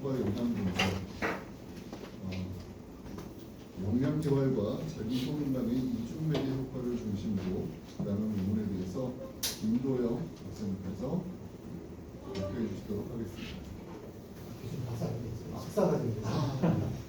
효과 영양 분석, 영양 재활과 자기 소근감의 이중 매개 효과를 중심으로 라는 부분에 대해서 김도영 박사님께서 발표해 주시도록 하겠습니다. 교수님 박사 아니겠어요? 박사과정이겠어요?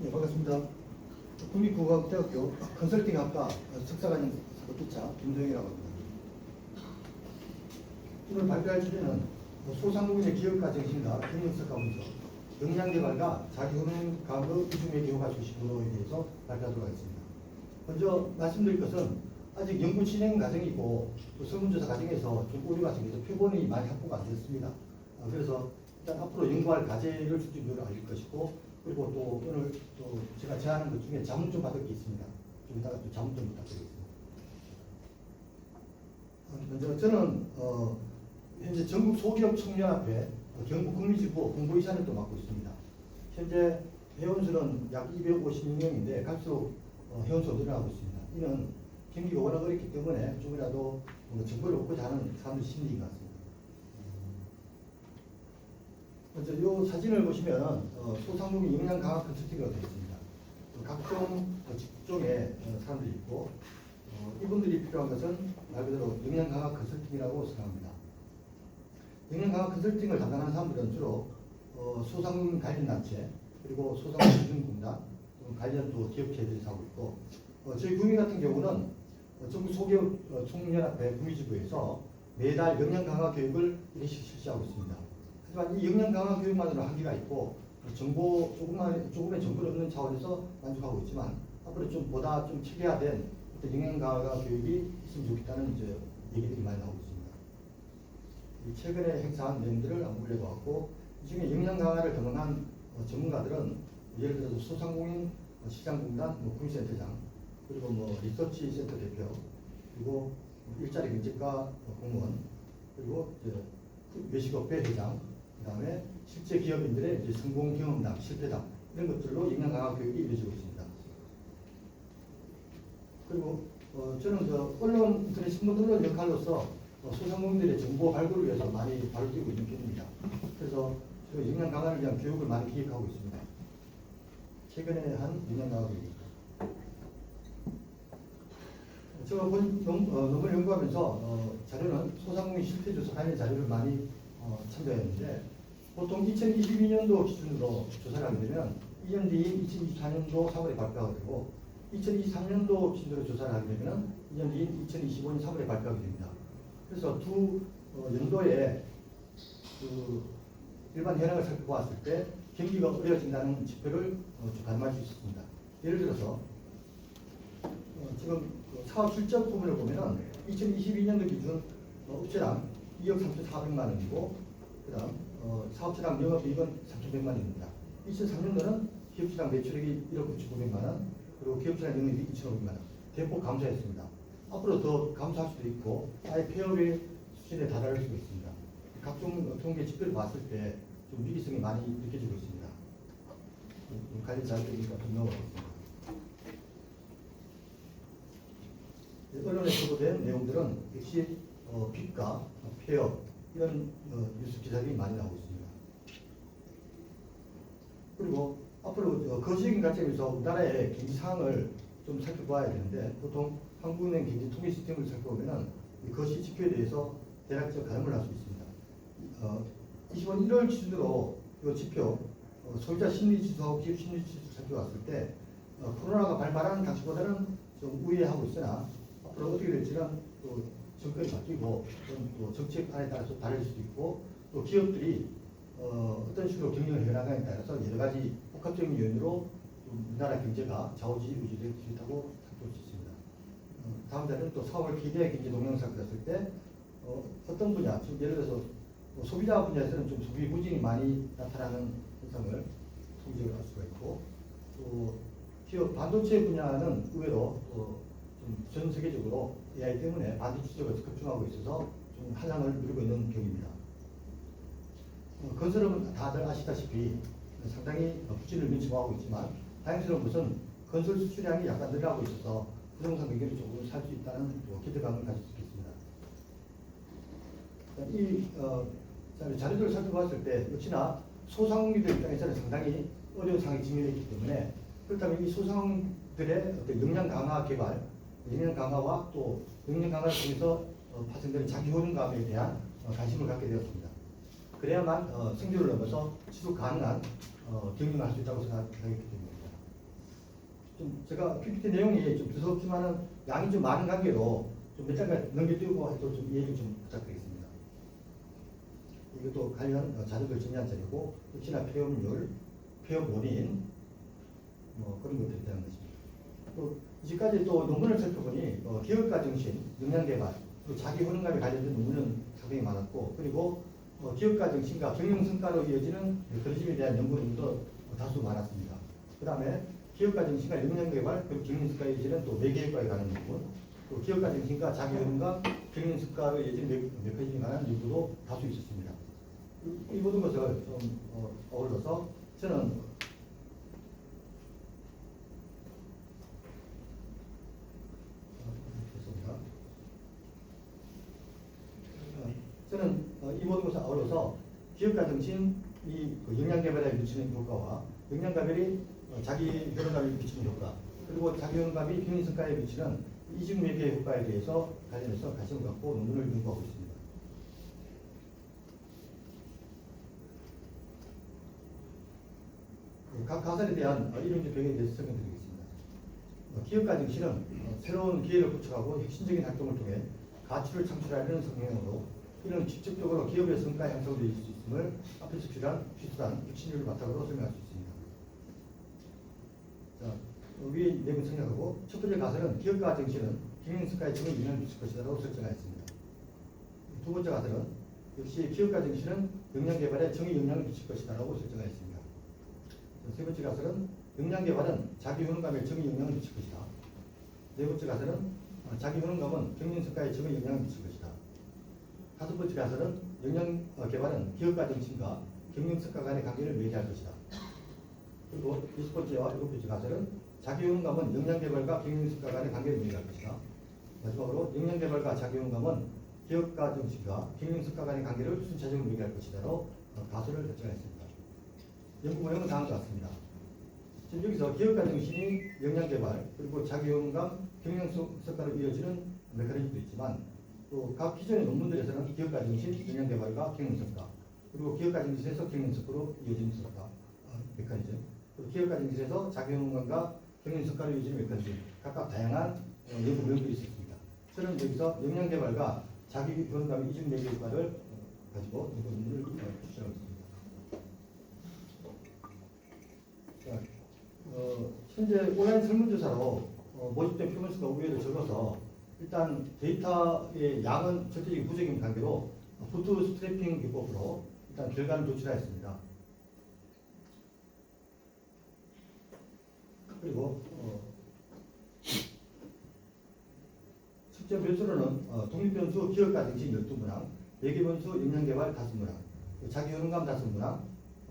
네, 반갑습니다. 국립국어대학교 컨설팅학과 석사과정 사도기차 김도영이라고 합니다. 오늘 발표할 주제는 소상공인의 기업가 정신과 경영성과 분석, 역량개발과 자기훈련 과거 이중의 기호가 중심으로에 대해서 발표하도록 하겠습니다. 먼저 말씀드릴 것은 아직 연구 진행 과정이고 또 설문조사 과정에서 좀 오류가 생겨서 표본이 많이 확보가 안 됐습니다. 그래서 일단 앞으로 연구할 과제를 중심으로 알릴 것이고, 그리고 또 오늘 또 제가 제안한 것 중에 자문 좀 받을 게 있습니다. 좀 이따가 또 자문 좀 부탁드리겠습니다. 먼저 저는 현재 전국 소기업 청년협회 경북 국민지부 홍보이사를 또 맡고 있습니다. 현재 회원수는 약 256명인데 갈수록 회원수가 늘어나고 있습니다. 이는 경기가 워낙 어렵기 때문에 조금이라도 정보를 얻고자 하는 사람들 심리인 것 같습니다. 먼저 이 사진을 보시면 소상공인 역량 강화 컨설팅이라고 되어 있습니다. 각종 직종의 사람들이 있고 이분들이 필요한 것은 말 그대로 역량 강화 컨설팅이라고 생각합니다. 역량 강화 컨설팅을 담당하는 사람들은 주로 소상공인 관련 단체, 그리고 소상공인 기준공단, 관련 또 기업체들이 하고 있고, 저희 구미 같은 경우는 전국 소기업 총연합회 구미지부에서 매달 역량 강화 교육을 1회씩 실시하고 있습니다. 하지만 이 역량 강화 교육만으로 한계가 있고 조금의 정보를 얻는 차원에서 만족하고 있지만 앞으로 좀 보다 좀 체계화된 역량 강화 교육이 있으면 좋겠다는 이제 얘기들이 많이 나오고 있습니다. 최근에 행사한 내용들을 한번 올려보았고, 이 중에 역량 강화를 경험한 전문가들은 예를 들어서 소상공인 시장공단 구미센터장, 그리고 리서치 센터 대표, 그리고 일자리 경제과 공무원, 그리고 외식업회 회장, 그 다음에 실제 기업인들의 이제 성공 경험담, 실패담, 이런 것들로 역량 강화 교육이 이루어지고 있습니다. 그리고 저는 언론, 인터넷 신문 언론 역할로서 소상공인들의 정보 발굴을 위해서 많이 발을 뛰고 있는 편입니다. 그래서 역량 강화를 위한 교육을 많이 기획하고 있습니다. 최근에 한 역량 강화 교육입니다. 제가 논문을 연구하면서 자료는 소상공인 실태조사 관련 자료를 많이 참조했는데, 보통 2022년도 기준으로 조사를 하게 되면 2년 뒤인 2024년도 3월에 발표하게 되고, 2023년도 기준으로 조사를 하게 되면 2년 뒤인 2025년 3월에 발표하게 됩니다. 그래서 두 연도에 일반 현황을 살펴보았을 때 경기가 어려워진다는 지표를 가늠할 수 있습니다. 예를 들어서 지금 사업 실적 부분을 보면은 2022년도 기준 업체당 2억 3,400만 원이고, 그 다음 사업체당 영업이익은 3,100만 원입니다. 2003년도는 기업체당 매출액이 1억 9,900만 원, 그리고 기업체당 영업이익이 2,500만 원, 대폭 감소했습니다. 앞으로 더 감소할 수도 있고 아예 폐업의 수준에 달할 수도 있습니다. 각종 통계 지표를 봤을 때 좀 위기성이 많이 느껴지고 있습니다. 관련 자료니까 좀 넘어가겠습니다. 언론에 보도된 내용들은 역시 빚과 폐업 이런 뉴스 기사들이 많이 나오고 있습니다. 그리고 앞으로 거시적인 관점에서 우리나라의 경제 상황을 좀 살펴봐야 되는데, 보통 한국은행 경제 통계 시스템을 살펴보면은 이 거시 지표에 대해서 대략적 가늠을 할 수 있습니다. 20년 1월 기준으로 이 지표 소비자 심리 지수하고 기업 심리 지수 살펴봤을 때 코로나가 발발하는 당시보다는 좀 우회하고 있으나 앞으로 어떻게 될지는 또 정권이 바뀌고 또 정책 안에 따라서 다를 수도 있고, 또 기업들이 어떤 식으로 경영을 해나가냐에 따라서 여러 가지 복합적인 요인으로 우리나라 경제가 좌우지우지될 수 있다고 살펴볼 수 있습니다. 다음 자료는 또 4월 기대 경제 동향을 봤을 때 어떤 분야, 예를 들어서 소비자 분야에서는 좀 소비 부진이 많이 나타나는 현상을 통계적으로 알 수가 있고, 또 기업 반도체 분야는 의외로 좀 전 세계적으로 AI 때문에 반도체 수요가 급증하고 있어서 좀 한량을 누리고 있는 경우입니다. 건설은 다들 아시다시피 상당히 부진을 면치하고 있지만 다행스러운 것은 건설 수출량이 약간 늘어나고 있어서 부동산 경기를 조금 살 수 있다는 기대감을 가질 수 있겠습니다. 이 자료들을 살펴봤을 때 역시나 소상공인들 입장에서는 상당히 어려운 상황에 직면했기 때문에 그렇다면 이 소상공인들의 어떤 역량 강화 개발, 역량 강화와 또 역량 강화를 통해서 파생되는 자기 효능감에 대한 관심을 갖게 되었습니다. 그래야만 생존을 넘어서 지속 가능한 경영을 할 수 있다고 생각하기 때문입니다. 좀 제가 PPT 내용이 좀 두껍지만은 양이 좀 많은 관계로 좀 몇 장까지 넘겨띄우고 해도 좀 이해를 좀 부탁드리겠습니다. 이것도 관련 자료들 정리한 자료고 역시나 폐업률, 폐업 원인 그런 것들이 되는 것입니다. 또 이제까지 또 논문을 살펴보니 기업가 정신, 역량 개발, 또 자기 효능감에 관련된 논문은 상당히 많았고 그리고 기업가 정신과 경영 성과로 이어지는 메커니즘에 대한 연구도 다수 많았습니다. 그 다음에 기업가 정신과 역량 개발 그리고 경영 성과에 이어지는 또 매개효과에 관한 연구, 또 기업가 정신과 자기 효능과 경영 성과로 이어지는 메커니즘에 관한 연구도 다수 있었습니다. 이 모든 것을 좀 어울러서 저는 이 모든 것을 아울러서 기업가 정신이 역량 개발에 미치는 효과와 역량 개발이 자기 효능감에 미치는 효과 그리고 자기 효능감이 경영 성과에 미치는 이중 매개 효과에 대해서 관련해서 관심을 갖고 논문을 연구하고 있습니다. 각 가설에 대한 이론적 배경에 대해서 설명드리겠습니다. 기업가 정신은 새로운 기회를 구축하고 혁신적인 활동을 통해 가치를 창출하려는 성향으로 이는 직접적으로 기업의 성과 향상을 이룰 수 있음을 앞에서 필요한 혁신력을 바탕으로 설명할 수 있습니다. 자, 위에 내용 생략하고 첫 번째 가설은 기업가 정신은 경영 성과에 정의 영향을 미칠 것이라고 설정하였습니다. 두 번째 가설은 역시 기업가 정신은 역량 개발에 정의 영향을 미칠 것이라고 설정하였습니다. 세 번째 가설은 역량 개발은 자기 효능감에 정의 영향을 미칠 것이다. 네 번째 가설은 자기 효능감은 경영 성과에 정의 영향을 미칠 것이다. 다섯 번째 가설은 역량 개발은 기업가 정신과 경영 성과 간의 관계를 매개할 것이다. 그리고 여섯 번째와 일곱 번째 가설은 자기 효능감은 역량 개발과 경영 성과 간의 관계를 매개할 것이다. 마지막으로 역량 개발과 자기 효능감은 기업가 정신과 경영 성과 간의 관계를 순차적으로 매개할 것이다로 가설을 결정했습니다. 연구 모형은 다음과 같습니다. 지금 여기서 기업가 정신이 역량 개발 그리고 자기 효능감, 경영 성과로 이어지는 메커니즘도 있지만 또 각 기존의 논문들에서는 기업가 정신, 역량 개발과 경영 성과 그리고 기업가 정신에서 경영 성과로 이어지는 메커니즘 그리고 기업가 정신에서 자기 효능감과 경영 성과로 이어지는 메커니즘 각각 다양한 연구 모형들이 있었습니다. 저는 여기서 역량 개발과 자기 효능감의 이중 매개 효과를 가지고 연구 논문을 추천하고 있습니다. 현재 온라인 설문조사로 모집된 표본수가 우회로 적어서 일단 데이터의 양은 절대적인 부적인 관계로 부트스트래핑 기법으로 일단 결과를 도출하였습니다. 그리고 측정 변수로는 독립변수 기업가 정신 12문항, 매개변수 역량개발 5문항, 자기 효능감 5문항,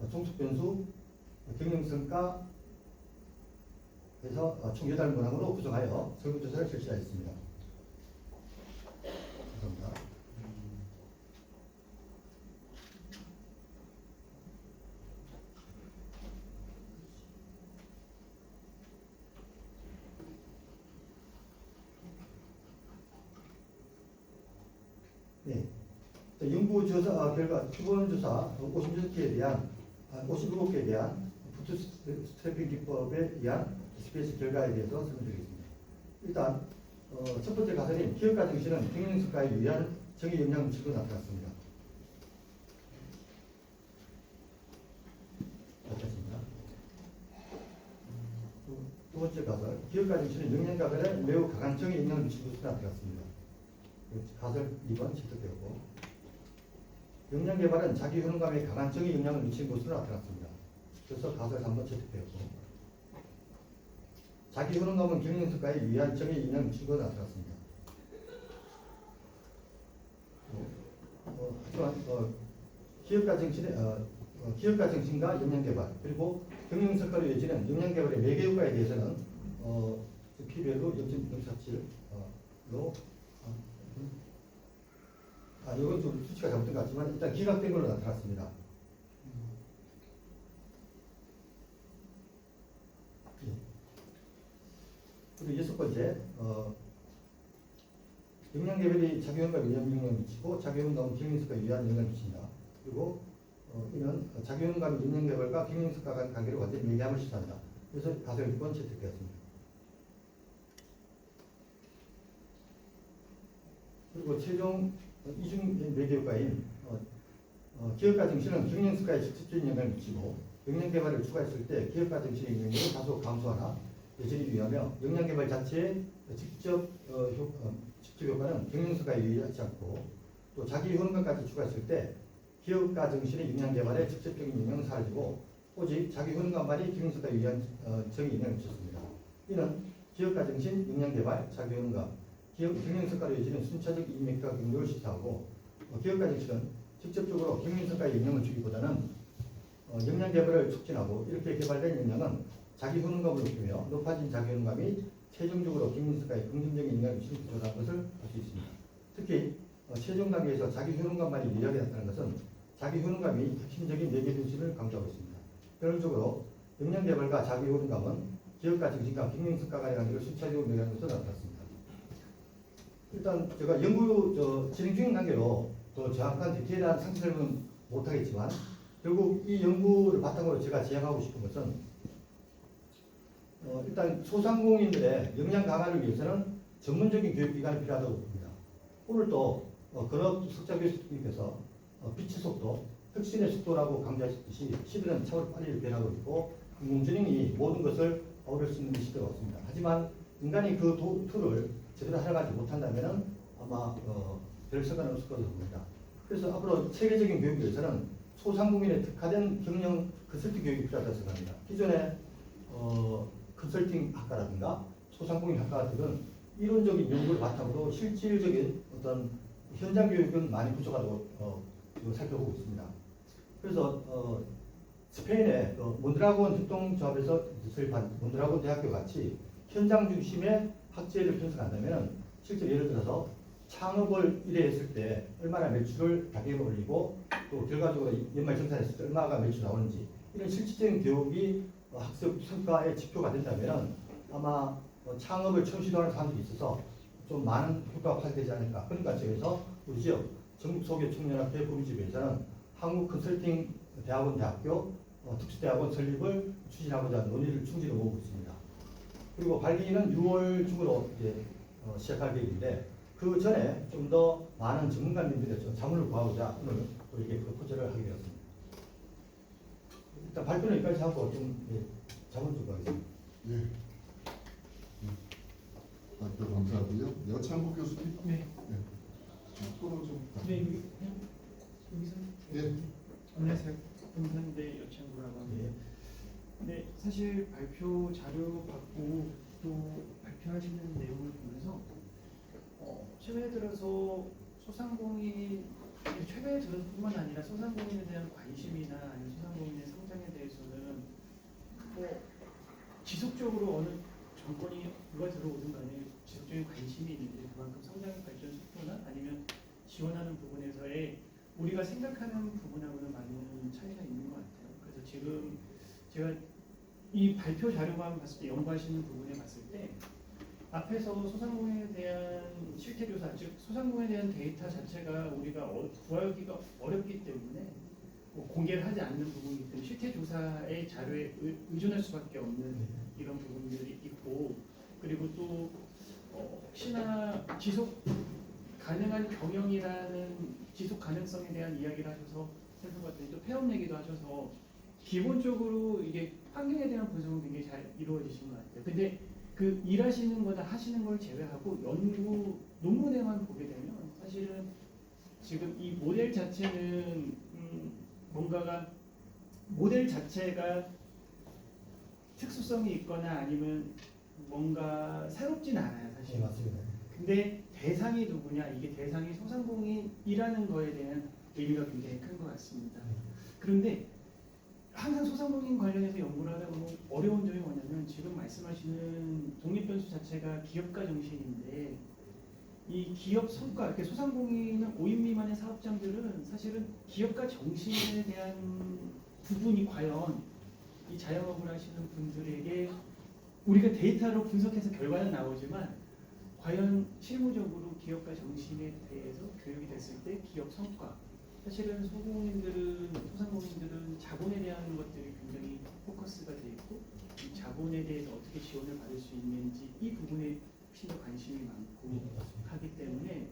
종속변수 경영성과 해서 총 8문항으로 구성하여 설문조사를 실시하였습니다. 감사합니다. 네. 연구조사 결과 표본조사 56개에 대한 57개에 대한 부트스트래핑 기법에 의한 SPS 결과에 대해서 설명드리겠습니다. 일단 첫 번째 가설인 기업가 정신은 경영 성과에 유의한 정의 영향을 미치고 나타났습니다. 맞습니다. 두 번째 가설 기업가 정신은 역량 개발에 매우 강한 정의 영향을 미치고 나타났습니다. 가설 2번 채택되었고 역량 개발은 자기 효능감에 강한 정의 영향을 미치는 것으로 나타났습니다. 그래서 가설 3번 채택되었고 자기 효능감은 경영성과의 유의한 점에 영향을 미치고 나타났습니다. 하지만 기업가 정신과 역량개발 그리고 경영성과로 이어지는 역량개발의 매개효과에 대해서는 P별로 0.047로 이건 좀 수치가 잘못된 것 같지만 일단 기각된 걸로 나타났습니다. 그리고 6번째 역량개발이 자기효능감에 위한 영향을 미치고 자기효능감은 경영성과에 위한 영향을 미친다. 그리고 이는 자기효능감이 역량개발과 경영성과 간 관계를 완전히 매개함을 시사한다. 그래서 가설 6번 채택되었습니다. 그리고 최종 이중 매개효과인 기업가 정신은 경영성과에 직접적인 영향을 미치고 역량개발을 추가했을 때 기업가 정신의 영향을 다소 감소하나 여전히 유의하며 역량개발 자체의 직접 효과는 경영성과에 유의하지 않고 또 자기 효능감까지 추가했을 때 기업가 정신의 역량개발에 직접적인 영향은 사라지고 오직 자기 효능감만이 경영성과에 유의한 적인 영향을 미쳤습니다. 이는 기업가 정신, 역량개발, 자기 효능감, 경영성과로 이어지는 순차적 이익과 경력을 시사하고 기업가 정신은 직접적으로 경영성과에 영향을 주기보다는 역량개발을 촉진하고 이렇게 개발된 역량은 자기 효능감을 높이며 높아진 자기 효능감이 최종적으로 경영성과에 긍정적인 영향을 미치는 구조라는 것을 알 수 있습니다. 특히 최종 단계에서 자기 효능감만이 유리하게 나타나는 것은 자기 효능감이 핵심적인 매개 중심을 강조하고 있습니다. 결론적으로 역량개발과 자기 효능감은 기업가 정신과 경영성과 간의 관계를 순차적으로 매개하는 것으로 나타났습니다. 일단 제가 연구 진행 중인 단계로 더 정확한 디테일한 상세 설명은 못하겠지만 결국 이 연구를 바탕으로 제가 제안하고 싶은 것은 일단 소상공인들의 역량 강화를 위해서는 전문적인 교육기관이 필요하다고 봅니다. 오늘도 근업 석자교수 님께서 빛의 속도, 혁신의 속도라고 강조하셨듯이 시대는 차후로 빨리 변하고 있고 인공지능이 모든 것을 어울릴 수 있는 시대가 없습니다. 하지만 인간이 그 툴을 제대로 활용하지 못한다면 아마 별 상관 없을 거라고 봅니다. 그래서 앞으로 체계적인 교육에 대해서는 소상공인에 특화된 경영 컨설팅 교육이 필요하다고 생각합니다. 기존의 컨설팅 학과라든가 소상공인 학과 같은 이론적인 연구를 바탕으로 실질적인 어떤 현장 교육은 많이 부족하다고 살펴보고 있습니다. 그래서 스페인의 몬드라곤 협동조합에서 설립한 몬드라곤 대학교 같이 현장 중심의 학제를 편성한다면 실제 예를 들어서 창업을 1회 했을 때 얼마나 매출을 단계로 올리고 또 결과적으로 연말 정산했을 때 얼마가 매출 나오는지 이런 실질적인 교육이 학습 성과의 지표가 된다면 아마 창업을 처음 시도하는 사람들이 있어서 좀 많은 효과가 발휘되지 않을까. 그런 관점에서 우리 지역 전국소기업청년학회 구미지부에서는 한국컨설팅 대학원 대학교 특수대학원 설립을 추진하고자 논의를 충실히 모으고 있습니다. 그리고 발기는 6월 중으로 이제 시작할 계획인데 그 전에 좀 더 많은 전문가님들의 자문을 구하고자 오늘 또 이렇게 프로포즈를 하게 되었습니다. 일단 발표는 여기까지 하고 좀 자문 좀 구하겠습니다. 예. 발표 감사하고요. 여창국 교수님. 네. 앞으로 좀. 네, 여기서. 예. 안녕하세요. 동산대 여창구라고 합니다. 네, 사실 발표 자료 받고 또 발표하시는 내용을 보면서 최근에 들어서 소상공인 최근에 들어서뿐만 아니라 소상공인에 대한 관심이나 아니면 소상공인의 성장에 대해서는 지속적으로 어느 정권이 누가 들어오든 간에 지속적인 관심이 있는데 그만큼 성장 발전 속도나 아니면 지원하는 부분에서의 우리가 생각하는 부분하고는 많은 차이가 있는 것 같아요. 그래서 지금 제가 이 발표 자료만 봤을 때 연구하시는 부분에 봤을 때 앞에서 소상공인에 대한 실태 조사, 즉 소상공인에 대한 데이터 자체가 우리가 구하기가 어렵기 때문에 공개를 하지 않는 부분이기 때문에 실태 조사의 자료에 의존할 수밖에 없는 이런 부분들이 있고 그리고 또 혹시나 지속 가능한 경영이라는 지속 가능성에 대한 이야기를 하셔서 생각했더니 또 폐업 얘기도 하셔서 기본적으로 이게 환경에 대한 분석은 굉장히 잘 이루어지신 것 같아요. 근데 그 일하시는 거나 하시는 걸 제외하고 연구 논문에만 보게 되면 사실은 지금 이 모델 자체는 뭔가가 모델 자체가 특수성이 있거나 아니면 뭔가 새롭진 않아요, 사실. 네, 맞습니다. 근데 대상이 누구냐, 이게 대상이 소상공인이라는 거에 대한 의미가 굉장히 큰 것 같습니다. 그런데 항상 소상공인 관련해서 연구를 하다 보면 어려운 점이 뭐냐면 지금 말씀하시는 독립변수 자체가 기업가 정신인데 이 기업 성과, 이렇게 소상공인은 5인 미만의 사업장들은 사실은 기업가 정신에 대한 부분이 과연 이 자영업을 하시는 분들에게 우리가 데이터로 분석해서 결과는 나오지만 과연 실무적으로 기업가 정신에 대해서 교육이 됐을 때 기업 성과, 사실은 소상공인들은 자본에 대한 것들이 굉장히 포커스가 돼 있고 이 자본에 대해서 어떻게 지원을 받을 수 있는지 이 부분에 훨씬 더 관심이 많고 하기 때문에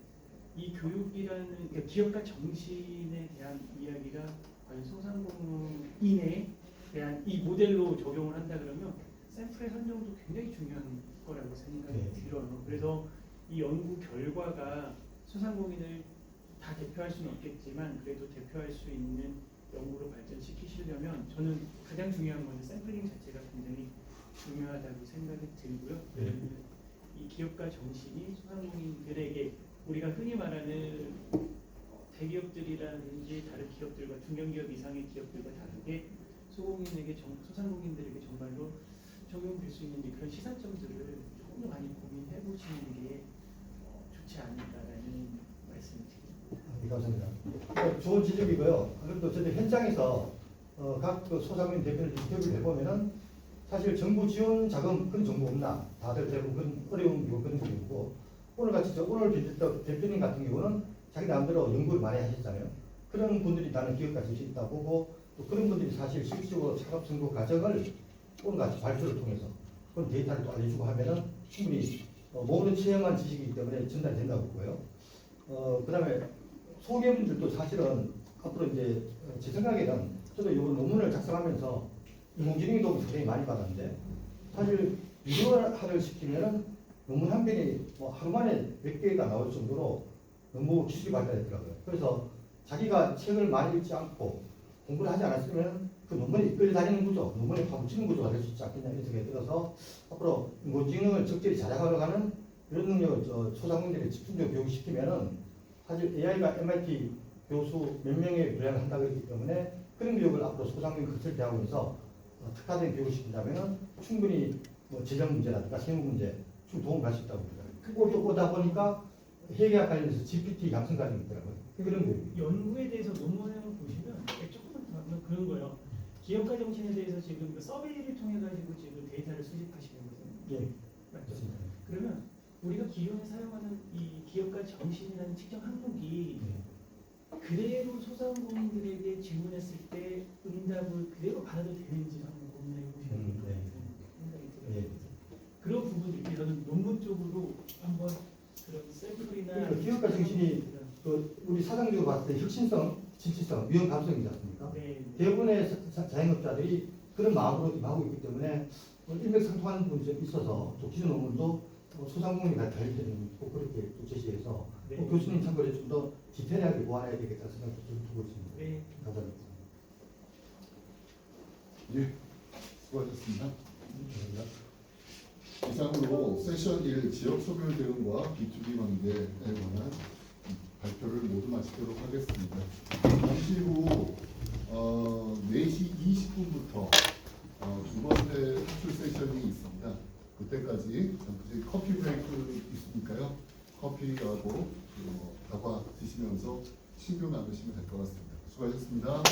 이 교육이라는, 그러니까 기업가 정신에 대한 이야기가 과연 소상공인에 대한 이 모델로 적용을 한다 그러면 샘플의 선정도 굉장히 중요한 거라고 생각이 네. 들어요. 그래서 이 연구 결과가 소상공인을 다 대표할 수는 없겠지만 그래도 대표할 수 있는 연구로 발전시키시려면 저는 가장 중요한 것은 샘플링 자체가 굉장히 중요하다고 생각이 들고요. 네. 이 기업가 정신이 소상공인들에게 우리가 흔히 말하는 대기업들이라든지 다른 기업들과 중견기업 이상의 기업들과 다르게 소상공인들에게 정말로 적용될 수 있는지 그런 시사점들을 조금 더 많이 고민해 보시는 게 좋지 않을까라는 말씀을 드립니다. 네, 감사합니다. 좋은 지적이고요. 그래도 저희 현장에서 각 그 소상공인 대표를 인터뷰를 해보면은 사실 정부 지원 자금 그런 정보 없나? 다들 대부분 그런 어려운 거 그런 게 있고 오늘 같이 오늘 대표님 같은 경우는 자기 나름대로 연구를 많이 하셨잖아요. 그런 분들이 나는 기업가 정신이 있다 보고 또 그런 분들이 사실 실질적으로 창업 선거 과정을 오늘 같이 발표를 통해서 그런 데이터를 또 알려주고 하면은 충분히 모든 체험한 지식이기 때문에 전달이 된다고 보고요. 그다음에 소기업들도 사실은 앞으로 이제 제 생각에는 저도 이 논문을 작성하면서 인공지능 도움을 굉장히 많이 받았는데 사실 비교를 시키면은 논문 한 편이 뭐 하루 만에 몇 개가 나올 정도로 너무 기술이 발달했더라고요. 그래서 자기가 책을 많이 읽지 않고 공부를 하지 않았으면 그 논문이 이끌다니는 구조, 논문에 파묻히는 구조가 될 수 있지 않겠냐 이런 생각이 들어서 앞으로 인공지능을 적절히 자작하려는 이런 능력을 소상공인들이 집중적으로 교육시키면은 사실 AI가 MIT 교수 몇 명의 분량을 한다고 했기 때문에 그런 교육을 앞으로 소상공인 건설대학원에서 특화된 교육을 시킨다면 충분히 뭐 재정 문제라든가 세무 문제 좀 도움 갈 수 있다고 봅니다. 오다 보니까 회계와 관련해서 GPT 양성 과정이 있더라고요. 그런 교육. 연구에 대해서 논문을 보시면 조금만 더 하면 그런 거예요. 기업가 정신에 대해서 지금 그 서베이를 통해 가지고 지금 데이터를 수집하시는 거잖아요. 예, 맞죠? 맞습니다. 그러면 우리가 기존에 사용하는 이 기업가 정신이라는 측정 항목이 그대로 소상공인들에게 질문했을 때 응답을 그대로 받아도 되는지 한번 고민해 보시는 게 생각이 들어요. 예. 그런 부분들이 저는 논문 쪽으로 한번 그런 샘플이나 그러니까 기업가 정신이 우리 사상적으로 봤을 때 혁신성, 진취성, 위험 감성이지 않습니까? 네. 대부분의 자영업자들이 그런 마음으로 임하고 있기 때문에 일맥상통하는 부분이 좀 있어서 또 기존 논문도 소상공인이 다 달리는 꼭 그렇게 또 제시해서 네. 교수님 참고로 좀 더 디테일하게 보완해야 되겠다 생각도 좀 두고 있습니다. 네. 감사합니다. 예, 수고하셨습니다. 이상으로 세션 1 지역 소멸 대응과 B2B 관계에 관한 발표를 모두 마치도록 하겠습니다. 잠시 후 4시 20분부터 두 번째 학술 세션이 있습니다. 그때까지 잠시 커피 브레이크 있으니까요. 커피하고 다과 드시면서 신규 나누시면 될 것 같습니다. 수고하셨습니다.